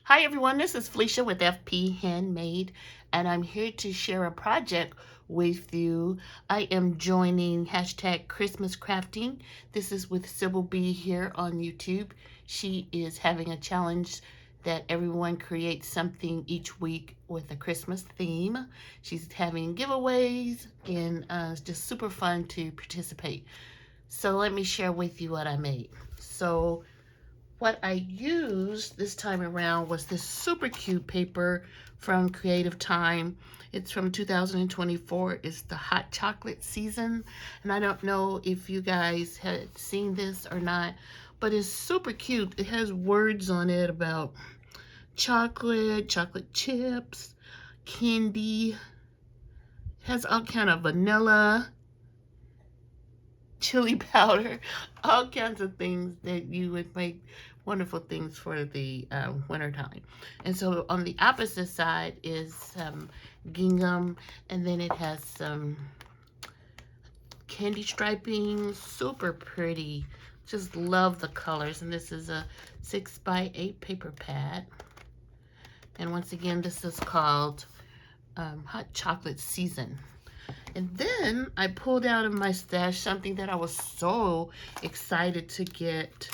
Hi everyone, this is Felicia with FP Handmade, and I'm here to share a project with you. I am joining hashtag Christmas Crafting. This is with Sybil B here on YouTube. She is having a challenge that everyone creates something each week with a Christmas theme. She's having giveaways and it's just super fun to participate. So let me share with you what I made. So what I used this time around was this super cute paper from Creative Time. It's from 2024. It's the hot chocolate season. And I don't know if you guys had seen this or not, but it's super cute. It has words on it about chocolate, chocolate chips, candy. It has all kind of vanilla, chili powder, all kinds of things that you would make wonderful things for the winter time. And so on the opposite side is some gingham, and then it has some candy striping, super pretty. Just love the colors. And this is a 6x8 paper pad. And once again, this is called Hot Chocolate Season. And then I pulled out of my stash something that I was so excited to get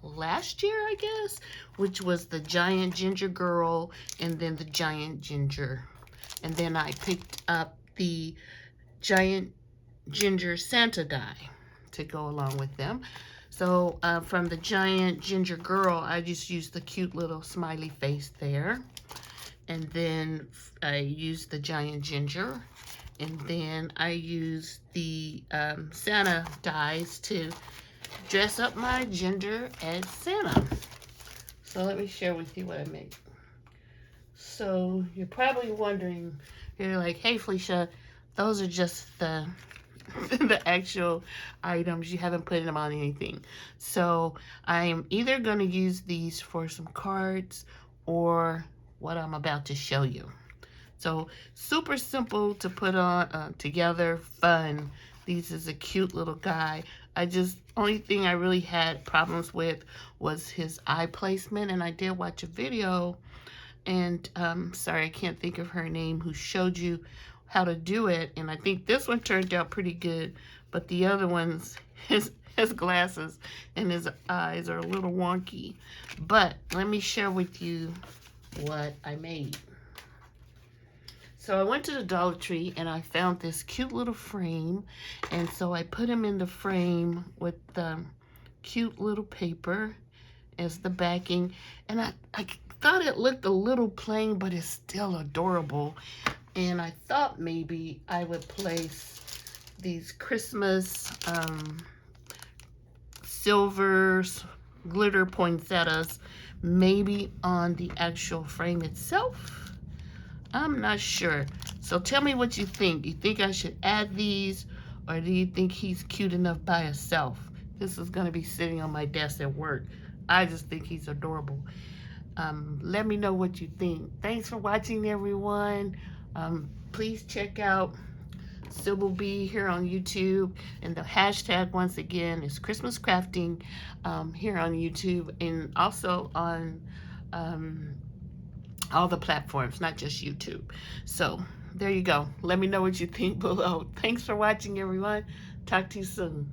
last year, I guess, which was the giant ginger girl and then the giant ginger. And then I picked up the giant ginger Santa die to go along with them. So from the giant ginger girl, I just used the cute little smiley face there. And then I used the giant ginger. And then I used the Santa dies to dress up my ginger as Santa. So let me share with you what I made. So you're probably wondering, you're like, hey Felicia, those are just the the actual items. You haven't put them on anything. So I am either going to use these for some cards or what I'm about to show you. So super simple to put on together, fun. This is a cute little guy. Only thing I really had problems with was his eye placement, and I did watch a video, and sorry, I can't think of her name, who showed you how to do it, and I think this one turned out pretty good, but the other ones, his glasses and his eyes are a little wonky. But let me share with you what I made. So I went to the Dollar Tree and I found this cute little frame, and so I put him in the frame with the cute little paper as the backing, and I thought it looked a little plain, but it's still adorable. And I thought maybe I would place these Christmas silver glitter poinsettias maybe on the actual frame itself. I'm not sure. So tell me what you think. You think I should add these, or do you think he's cute enough by himself? This is going to be sitting on my desk at work. I just think he's adorable. Let me know what you think. Thanks for watching, everyone. Please check out Sybil B here on YouTube, and the hashtag once again is Christmas Crafting here on YouTube, and also on all the platforms, not just YouTube. So there you go. Let me know what you think below. Thanks for watching, everyone. Talk to you soon.